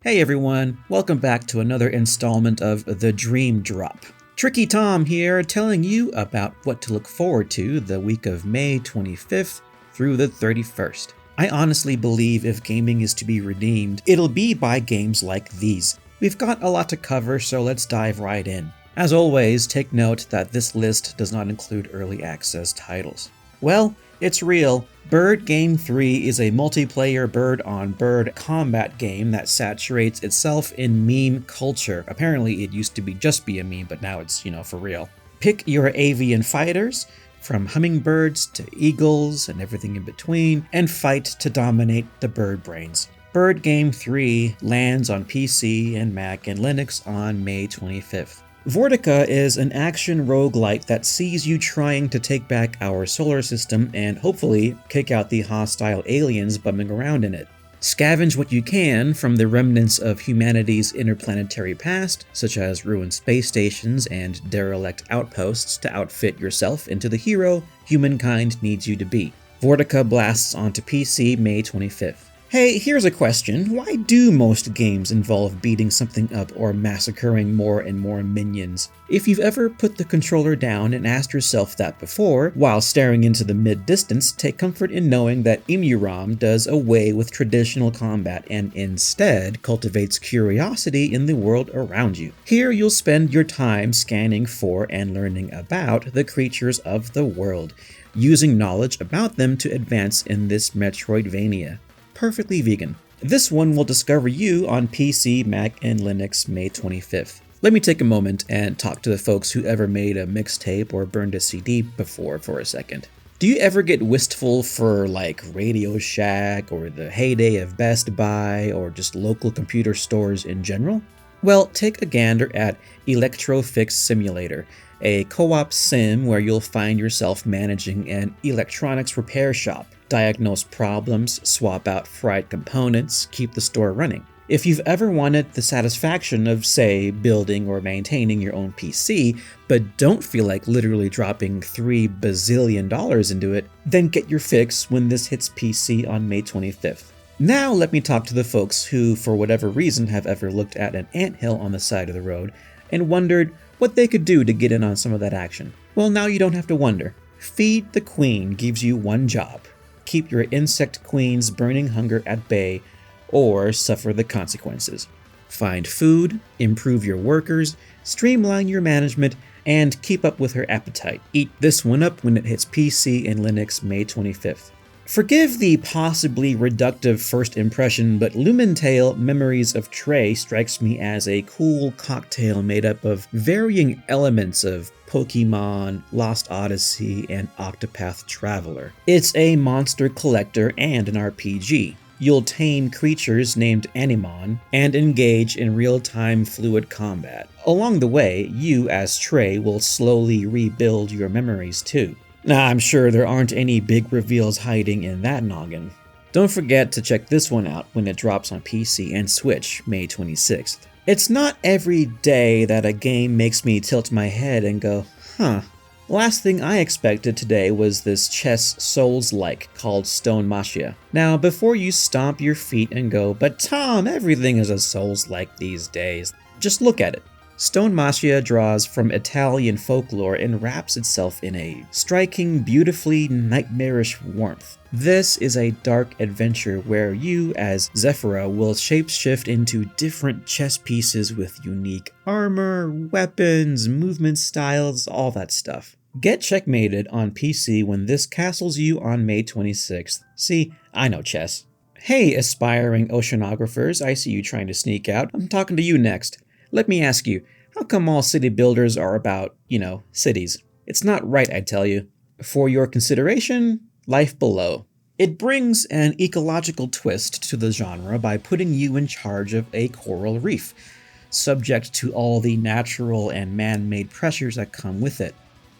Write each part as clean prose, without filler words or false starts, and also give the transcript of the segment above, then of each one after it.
Hey everyone, welcome back to another installment of The Dream Drop. Tricky Tom here, telling you about what to look forward to the week of May 25th through the 31st. I honestly believe if gaming is to be redeemed, it'll be by games like these. We've got a lot to cover, so let's dive right in. As always, take note that this list does not include early access titles. Well, it's real. Bird Game 3 is a multiplayer bird-on-bird combat game that saturates itself in meme culture. Apparently it used to just be a meme, but now it's, for real. Pick your avian fighters, from hummingbirds to eagles and everything in between, and fight to dominate the bird brains. Bird Game 3 lands on PC and Mac and Linux on May 25th. Vortica is an action roguelike that sees you trying to take back our solar system and hopefully kick out the hostile aliens bumming around in it. Scavenge what you can from the remnants of humanity's interplanetary past, such as ruined space stations and derelict outposts, to outfit yourself into the hero humankind needs you to be. Vortica blasts onto PC May 25th. Hey, here's a question. Why do most games involve beating something up or massacring more and more minions? If you've ever put the controller down and asked yourself that before, while staring into the mid-distance, take comfort in knowing that EMUUROM does away with traditional combat and instead cultivates curiosity in the world around you. Here you'll spend your time scanning for and learning about the creatures of the world, using knowledge about them to advance in this Metroidvania. Perfectly vegan. This one will discover you on PC, Mac, and Linux May 25th. Let me take a moment and talk to the folks who ever made a mixtape or burned a CD before for a second. Do you ever get wistful for like Radio Shack or the heyday of Best Buy or just local computer stores in general? Well, take a gander at ElectroFix Simulator, a co-op sim where you'll find yourself managing an electronics repair shop, diagnose problems, swap out fried components, keep the store running. If you've ever wanted the satisfaction of, say, building or maintaining your own PC, but don't feel like literally dropping $3 bazillion into it, then get your fix when this hits PC on May 25th. Now let me talk to the folks who, for whatever reason, have ever looked at an anthill on the side of the road and wondered what they could do to get in on some of that action. Well, now you don't have to wonder. Feed the Queen gives you one job. Keep your insect queen's burning hunger at bay, or suffer the consequences. Find food, improve your workers, streamline your management, and keep up with her appetite. Eat this one up when it hits PC and Linux May 25th. Forgive the possibly reductive first impression, but LumenTale Memories of Trey strikes me as a cool cocktail made up of varying elements of Pokemon, Lost Odyssey, and Octopath Traveler. It's a monster collector and an RPG. You'll tame creatures named Animon and engage in real-time fluid combat. Along the way, you as Trey will slowly rebuild your memories too. Now, I'm sure there aren't any big reveals hiding in that noggin. Don't forget to check this one out when it drops on PC and Switch May 26th. It's not every day that a game makes me tilt my head and go, huh. Last thing I expected today was this chess Souls-like called Stonemachia. Now, before you stomp your feet and go, but Tom, everything is a Souls-like these days, just look at it. Stonemachia draws from Italian folklore and wraps itself in a striking, beautifully nightmarish warmth. This is a dark adventure where you, as Zephyra, will shapeshift into different chess pieces with unique armor, weapons, movement styles, all that stuff. Get checkmated on PC when this castles you on May 26th. See, I know chess. Hey, aspiring oceanographers, I see you trying to sneak out. I'm talking to you next. Let me ask you, how come all city builders are about, cities? It's not right, I tell you. For your consideration, Life Below. It brings an ecological twist to the genre by putting you in charge of a coral reef, subject to all the natural and man-made pressures that come with it.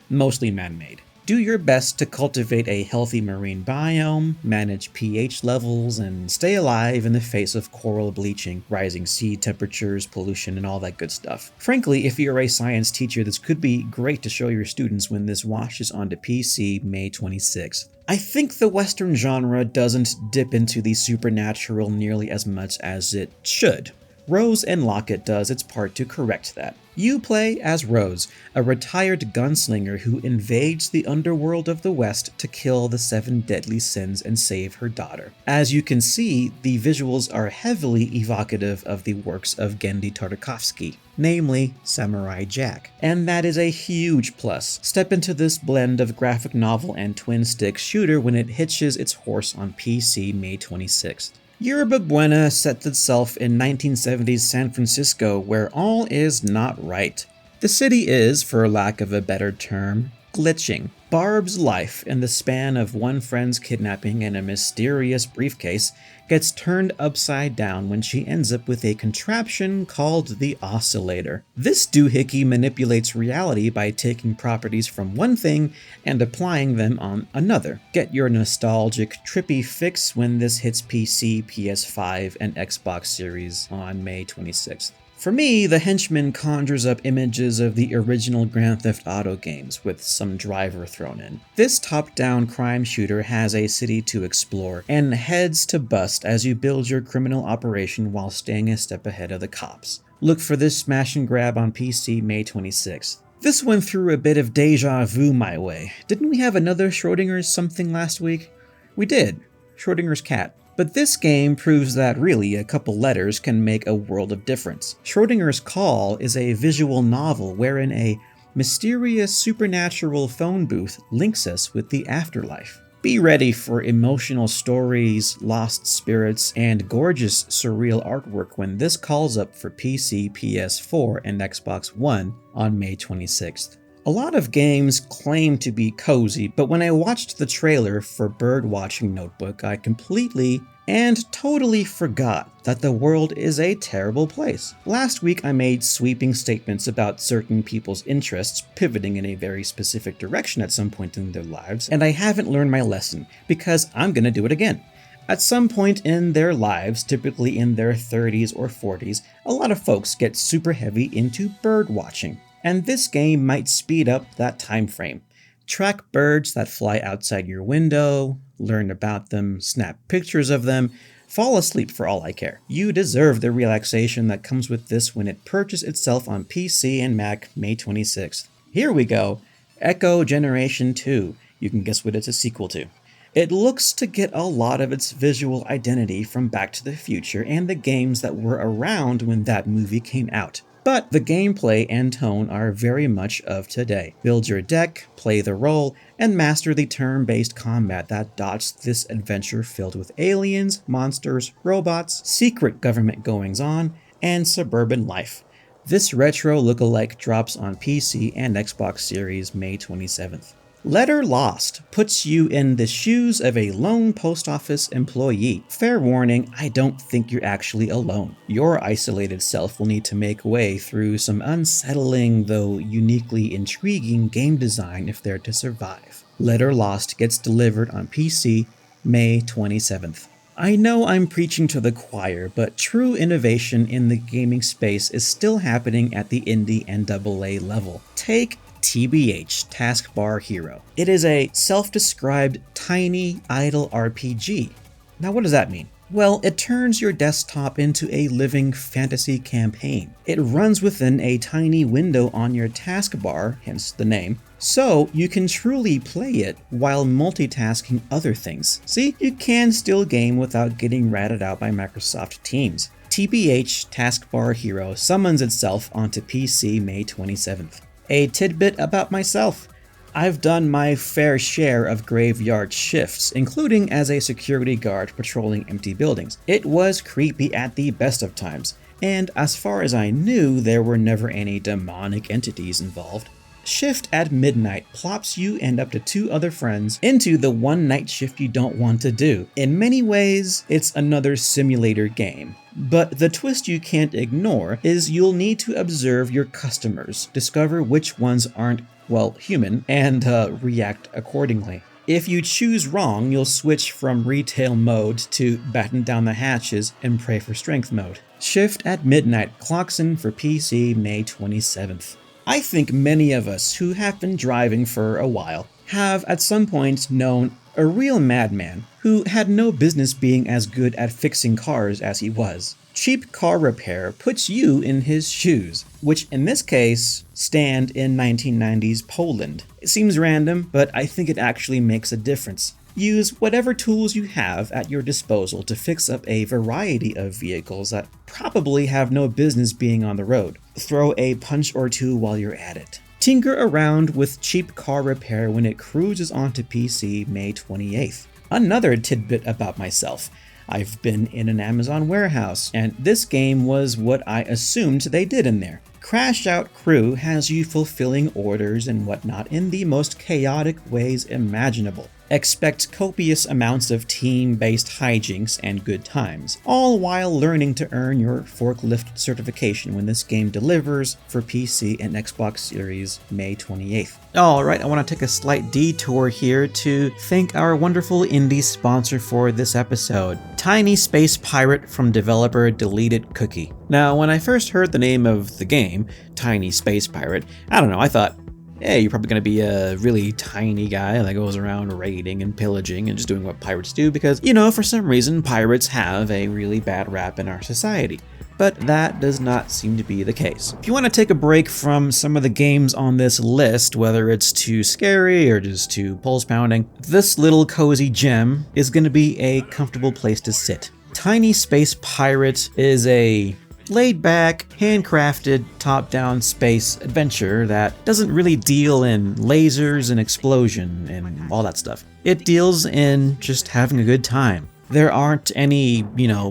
Mostly man-made. Do your best to cultivate a healthy marine biome, manage pH levels, and stay alive in the face of coral bleaching, rising sea temperatures, pollution, and all that good stuff. Frankly, if you're a science teacher, this could be great to show your students when this washes onto PC May 26th. I think the Western genre doesn't dip into the supernatural nearly as much as it should. Rose and Locket does its part to correct that. You play as Rose, a retired gunslinger who invades the underworld of the West to kill the 7 deadly sins and save her daughter. As you can see, the visuals are heavily evocative of the works of Genndy Tartakovsky, namely Samurai Jack. And that is a huge plus. Step into this blend of graphic novel and twin-stick shooter when it hitches its horse on PC May 26th. Yerba Buena sets itself in 1970s San Francisco, where all is not right. The city is, for lack of a better term, glitching. Barb's life, in the span of one friend's kidnapping and a mysterious briefcase, gets turned upside down when she ends up with a contraption called the Oscillator. This doohickey manipulates reality by taking properties from one thing and applying them on another. Get your nostalgic, trippy fix when this hits PC, PS5, and Xbox Series on May 26th. For me, the Henchmen conjures up images of the original Grand Theft Auto games, with some driver thrown in. This top-down crime shooter has a city to explore, and heads to bust as you build your criminal operation while staying a step ahead of the cops. Look for this smash and grab on PC May 26th. This one threw a bit of deja vu my way. Didn't we have another Schrodinger's something last week? We did. Schrodinger's cat. But this game proves that really a couple letters can make a world of difference. Schrodinger's Call is a visual novel wherein a mysterious supernatural phone booth links us with the afterlife. Be ready for emotional stories, lost spirits, and gorgeous surreal artwork when this calls up for PC, PS4, and Xbox One on May 26th. A lot of games claim to be cozy, but when I watched the trailer for Birdwatching Notebook, I completely and totally forgot that the world is a terrible place. Last week I made sweeping statements about certain people's interests pivoting in a very specific direction at some point in their lives, and I haven't learned my lesson, because I'm gonna do it again. At some point in their lives, typically in their 30s or 40s, a lot of folks get super heavy into bird watching. And this game might speed up that time frame. Track birds that fly outside your window, learn about them, snap pictures of them, fall asleep for all I care. You deserve the relaxation that comes with this when it purchases itself on PC and Mac May 26th. Here we go, Echo Generation 2. You can guess what it's a sequel to. It looks to get a lot of its visual identity from Back to the Future and the games that were around when that movie came out. But the gameplay and tone are very much of today. Build your deck, play the role, and master the turn-based combat that dots this adventure filled with aliens, monsters, robots, secret government goings-on, and suburban life. This retro lookalike drops on PC and Xbox Series May 27th. Letter Lost puts you in the shoes of a lone post office employee. Fair warning, I don't think you're actually alone. Your isolated self will need to make way through some unsettling, though uniquely intriguing game design if they're to survive. Letter Lost gets delivered on PC May 27th. I know I'm preaching to the choir, but true innovation in the gaming space is still happening at the indie and AA level. Take TBH, Taskbar Hero. It is a self-described tiny idle RPG. Now what does that mean? Well, it turns your desktop into a living fantasy campaign. It runs within a tiny window on your taskbar, hence the name, so you can truly play it while multitasking other things. See, you can still game without getting ratted out by Microsoft Teams. TBH Taskbar Hero summons itself onto PC May 27th. A tidbit about myself. I've done my fair share of graveyard shifts, including as a security guard patrolling empty buildings. It was creepy at the best of times, and as far as I knew, there were never any demonic entities involved. Shift at midnight plops you and up to 2 other friends into the one night shift you don't want to do. In many ways, it's another simulator game. But the twist you can't ignore is you'll need to observe your customers, discover which ones aren't, well, human, and react accordingly. If you choose wrong, you'll switch from retail mode to batten down the hatches and pray for strength mode. Shift at midnight clocks in for PC May 27th. I think many of us who have been driving for a while have at some point known a real madman who had no business being as good at fixing cars as he was. Cheap car repair puts you in his shoes, which in this case stand in 1990s Poland. It seems random, but I think it actually makes a difference. Use whatever tools you have at your disposal to fix up a variety of vehicles that probably have no business being on the road. Throw a punch or two while you're at it. Tinker around with cheap car repair when it cruises onto PC May 28th. Another tidbit about myself. I've been in an Amazon warehouse, and this game was what I assumed they did in there. Crashout Crew has you fulfilling orders and whatnot in the most chaotic ways imaginable. Expect copious amounts of team-based hijinks and good times, all while learning to earn your forklift certification when this game delivers for PC and Xbox Series May 28th. Alright, I want to take a slight detour here to thank our wonderful indie sponsor for this episode, Tiny Space Pirate from developer Deleted Cookie. Now, when I first heard the name of the game, Tiny Space Pirate, I don't know, I thought, hey, you're probably going to be a really tiny guy that goes around raiding and pillaging and just doing what pirates do because, you know, for some reason pirates have a really bad rap in our society. But that does not seem to be the case. If you want to take a break from some of the games on this list, whether it's too scary or just too pulse-pounding, this little cozy gem is going to be a comfortable place to sit. Tiny Space Pirate is a laid-back, handcrafted, top-down space adventure that doesn't really deal in lasers and explosion and all that stuff. It deals in just having a good time. There aren't any,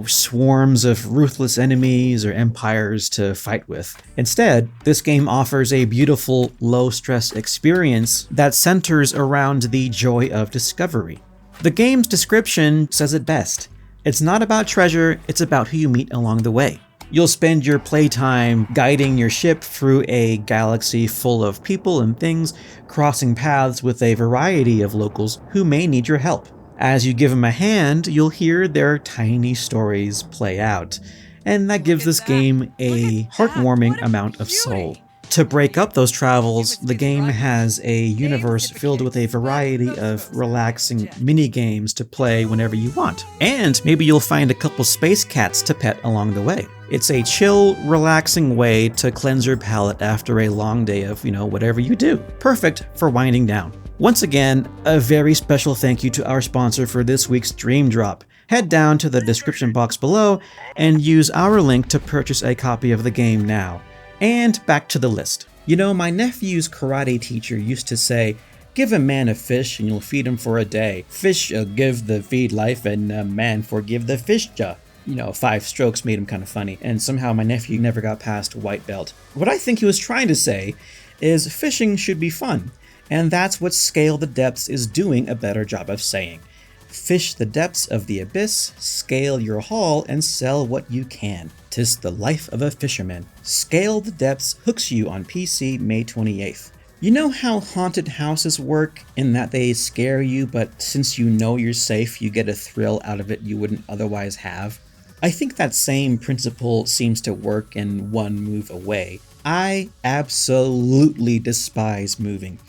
swarms of ruthless enemies or empires to fight with. Instead, this game offers a beautiful, low-stress experience that centers around the joy of discovery. The game's description says it best. It's not about treasure, it's about who you meet along the way. You'll spend your playtime guiding your ship through a galaxy full of people and things, crossing paths with a variety of locals who may need your help. As you give them a hand, you'll hear their tiny stories play out, and that gives this game a heartwarming amount of soul. To break up those travels, the game has a universe filled with a variety of relaxing mini-games to play whenever you want. And maybe you'll find a couple space cats to pet along the way. It's a chill, relaxing way to cleanse your palate after a long day of, whatever you do. Perfect for winding down. Once again, a very special thank you to our sponsor for this week's Dream Drop. Head down to the description box below and use our link to purchase a copy of the game now. And back to the list. My nephew's karate teacher used to say, give a man a fish and you'll feed him for a day. Fish give the feed life and man forgive the fish ja. 5 strokes made him kind of funny, and somehow my nephew never got past white belt. What I think he was trying to say is fishing should be fun, and that's what Scale the Depths is doing a better job of saying. Fish the depths of the abyss, scale your haul, and sell what you can. 'Tis the life of a fisherman. Scale the Depths hooks you on PC May 28th. You know how haunted houses work, in that they scare you, but since you know you're safe, you get a thrill out of it you wouldn't otherwise have? I think that same principle seems to work in One Move Away. I absolutely despise moving.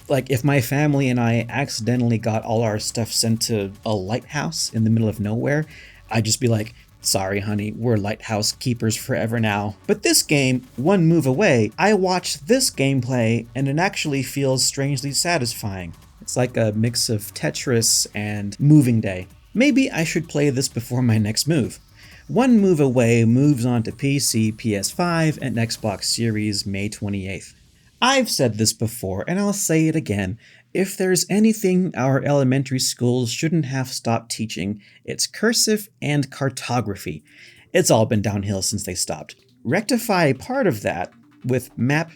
Like, if my family and I accidentally got all our stuff sent to a lighthouse in the middle of nowhere, I'd just be like, sorry honey, we're lighthouse keepers forever now. But this game, One Move Away, I watched this gameplay and it actually feels strangely satisfying. It's like a mix of Tetris and Moving Day. Maybe I should play this before my next move. One Move Away moves on to PC, PS5, and Xbox Series May 28th. I've said this before, and I'll say it again. If there's anything our elementary schools shouldn't have stopped teaching, it's cursive and cartography. It's all been downhill since they stopped. Rectify part of that with Map,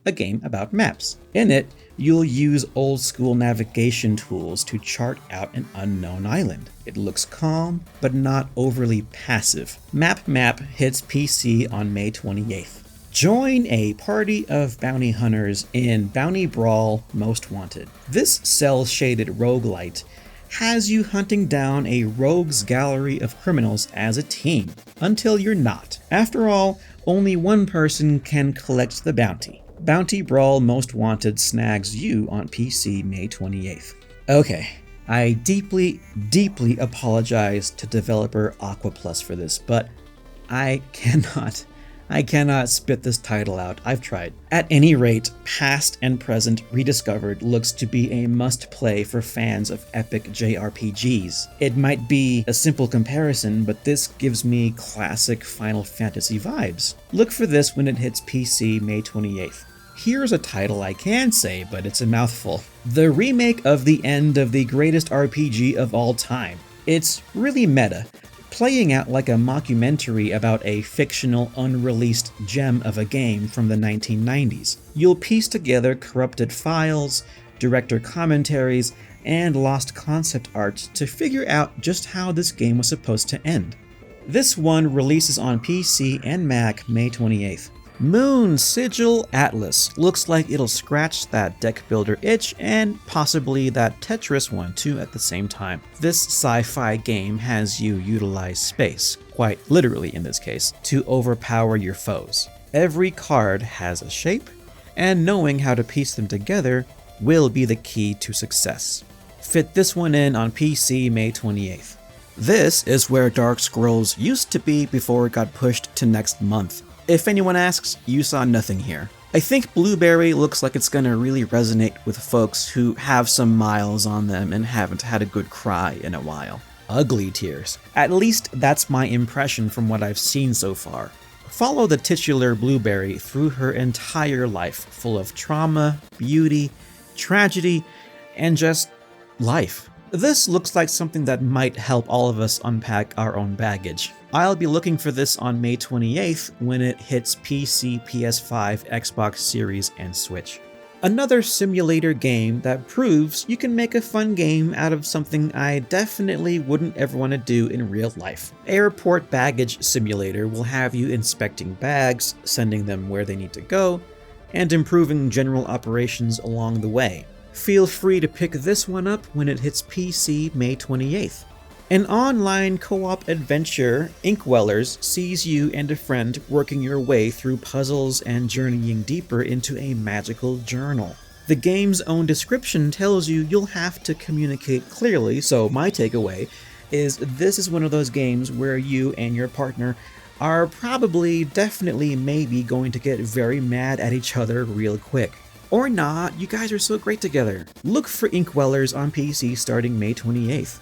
a game about maps. In it, you'll use old-school navigation tools to chart out an unknown island. It looks calm, but not overly passive. Map hits PC on May 28th. Join a party of bounty hunters in Bounty Brawl Most Wanted. This cel-shaded roguelite has you hunting down a rogues gallery of criminals as a team, until you're not. After all, only one person can collect the bounty. Bounty Brawl Most Wanted snags you on PC May 28th. Okay, I deeply apologize to developer Aqua Plus for this, but I cannot spit this title out. I've tried. At any rate, past and present Rediscovered looks to be a must-play for fans of epic JRPGs. It might be a simple comparison, but this gives me classic Final Fantasy vibes. Look for this when it hits PC May 28th. Here's a title I can say, but it's a mouthful. The remake of the end of the greatest RPG of all time. It's really meta, playing out like a mockumentary about a fictional, unreleased gem of a game from the 1990s. You'll piece together corrupted files, director commentaries, and lost concept art to figure out just how this game was supposed to end. This one releases on PC and Mac May 28th. Moonsigil Atlas looks like it'll scratch that deck builder itch and possibly that Tetris one too at the same time. This sci-fi game has you utilize space, quite literally in this case, to overpower your foes. Every card has a shape, and knowing how to piece them together will be the key to success. Fit this one in on PC May 28th. This is where Dark Scrolls used to be before it got pushed to next month. If anyone asks, you saw nothing here. I think Blueberry looks like it's gonna really resonate with folks who have some miles on them and haven't had a good cry in a while. Ugly tears. At least that's my impression from what I've seen so far. Follow the titular Blueberry through her entire life, full of trauma, beauty, tragedy, and just life. This looks like something that might help all of us unpack our own baggage. I'll be looking for this on May 28th when it hits PC, PS5, Xbox Series, and Switch. Another simulator game that proves you can make a fun game out of something I definitely wouldn't ever want to do in real life. Airport Baggage Simulator will have you inspecting bags, sending them where they need to go, and improving general operations along the way. Feel free to pick this one up when it hits PC May 28th. An online co-op adventure, Inkwellers sees you and a friend working your way through puzzles and journeying deeper into a magical journal. The game's own description tells you you'll have to communicate clearly, so my takeaway is this is one of those games where you and your partner are probably, definitely, maybe going to get very mad at each other real quick. Or not, you guys are so great together. Look for Inkwellers on PC starting May 28th.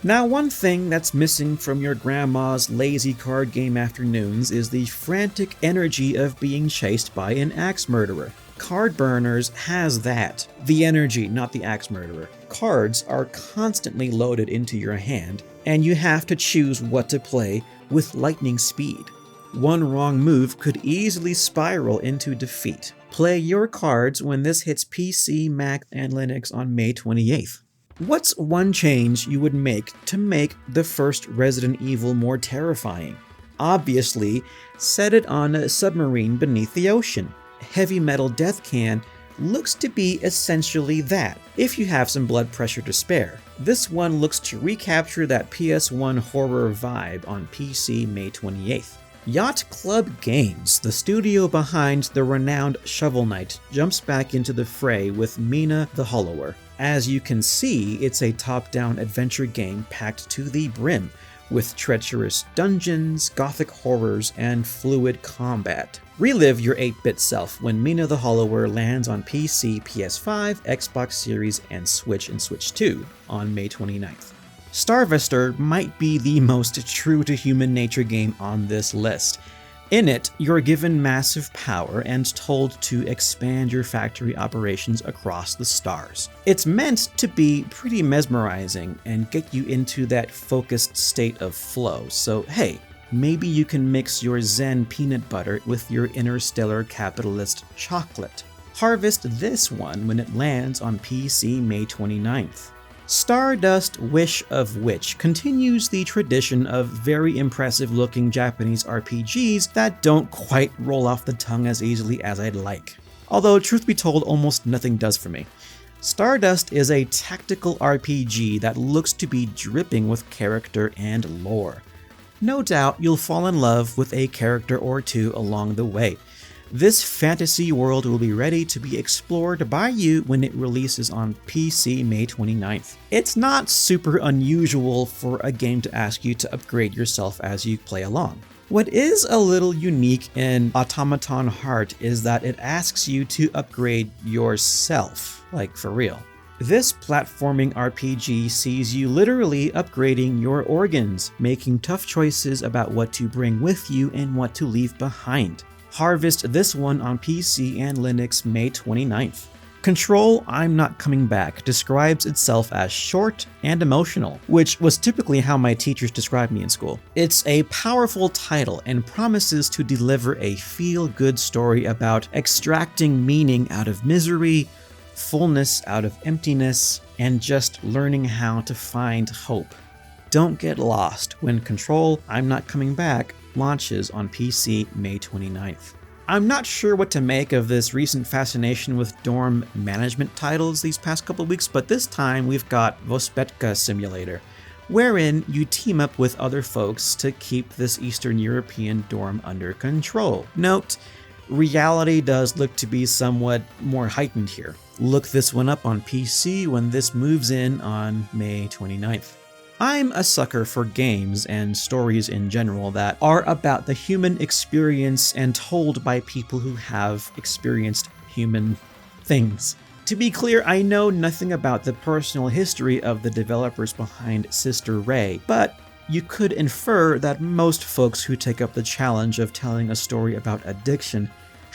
Now, one thing that's missing from your grandma's lazy card game afternoons is the frantic energy of being chased by an axe murderer. Cardburners has that. The energy, not the axe murderer. Cards are constantly loaded into your hand, and you have to choose what to play with lightning speed. One wrong move could easily spiral into defeat. Play your cards when this hits PC, Mac, and Linux on May 28th. What's one change you would make to make the first Resident Evil more terrifying? Obviously, set it on a submarine beneath the ocean. Heavy Metal Death Can looks to be essentially that, if you have some blood pressure to spare. This one looks to recapture that PS1 horror vibe on PC May 28th. Yacht Club Games, the studio behind the renowned Shovel Knight, jumps back into the fray with Mina the Hollower. As you can see, it's a top-down adventure game packed to the brim, with treacherous dungeons, gothic horrors, and fluid combat. Relive your 8-bit self when Mina the Hollower lands on PC, PS5, Xbox Series, and Switch 2 on May 29th. Starvester might be the most true-to-human nature game on this list. In it, you're given massive power and told to expand your factory operations across the stars. It's meant to be pretty mesmerizing and get you into that focused state of flow, so hey, maybe you can mix your Zen peanut butter with your interstellar capitalist chocolate. Harvest this one when it lands on PC May 29th. Stardust Wish of Witch continues the tradition of very impressive looking Japanese RPGs that don't quite roll off the tongue as easily as I'd like. Although, truth be told, almost nothing does for me. Stardust is a tactical RPG that looks to be dripping with character and lore. No doubt you'll fall in love with a character or two along the way. This fantasy world will be ready to be explored by you when it releases on PC May 29th. It's not super unusual for a game to ask you to upgrade yourself as you play along. What is a little unique in Automaton Heart is that it asks you to upgrade yourself, like for real. This platforming RPG sees you literally upgrading your organs, making tough choices about what to bring with you and what to leave behind. Harvest this one on PC and Linux May 29th. Control I'm Not Coming Back describes itself as short and emotional, which was typically how my teachers described me in school. It's a powerful title and promises to deliver a feel-good story about extracting meaning out of misery, fullness out of emptiness, and just learning how to find hope. Don't get lost when Control I'm Not Coming Back launches on PC May 29th. I'm not sure what to make of this recent fascination with dorm management titles these past couple weeks, but this time we've got Vospetka Simulator, wherein you team up with other folks to keep this Eastern European dorm under control. Note, reality does look to be somewhat more heightened here. Look this one up on PC when this moves in on May 29th. I'm a sucker for games and stories in general that are about the human experience and told by people who have experienced human things. To be clear, I know nothing about the personal history of the developers behind Sister Ray, but you could infer that most folks who take up the challenge of telling a story about addiction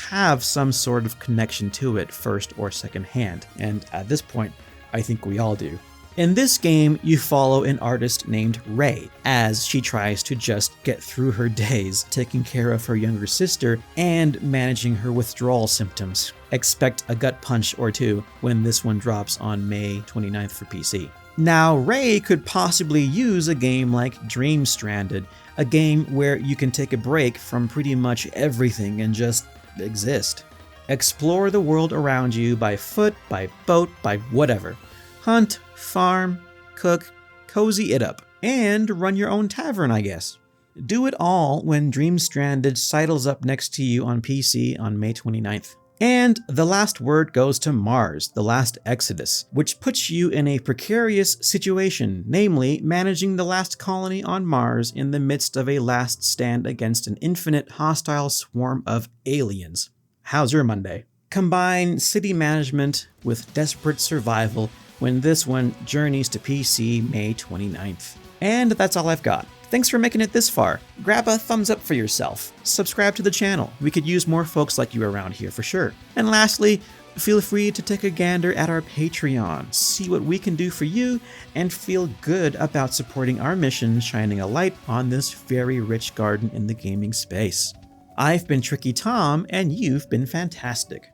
have some sort of connection to it first or second hand, and at this point, I think we all do. In this game, you follow an artist named Ray as she tries to just get through her days, taking care of her younger sister and managing her withdrawal symptoms. Expect a gut punch or two when this one drops on May 29th for PC. Now, Ray could possibly use a game like Dreamstranded, a game where you can take a break from pretty much everything and just exist. Explore the world around you by foot, by boat, by whatever. Hunt, farm, cook, cozy it up, and run your own tavern, I guess. Do it all when Dreamstranded sidles up next to you on PC on May 29th. And the last word goes to Mars, The Last Exodus, which puts you in a precarious situation, namely managing the last colony on Mars in the midst of a last stand against an infinite hostile swarm of aliens. How's your Monday? Combine city management with desperate survival when this one journeys to PC May 29th. And that's all I've got. Thanks for making it this far. Grab a thumbs up for yourself. Subscribe to the channel. We could use more folks like you around here for sure. And lastly, feel free to take a gander at our Patreon, see what we can do for you, and feel good about supporting our mission shining a light on this very rich garden in the gaming space. I've been Tricky Tom, and you've been fantastic.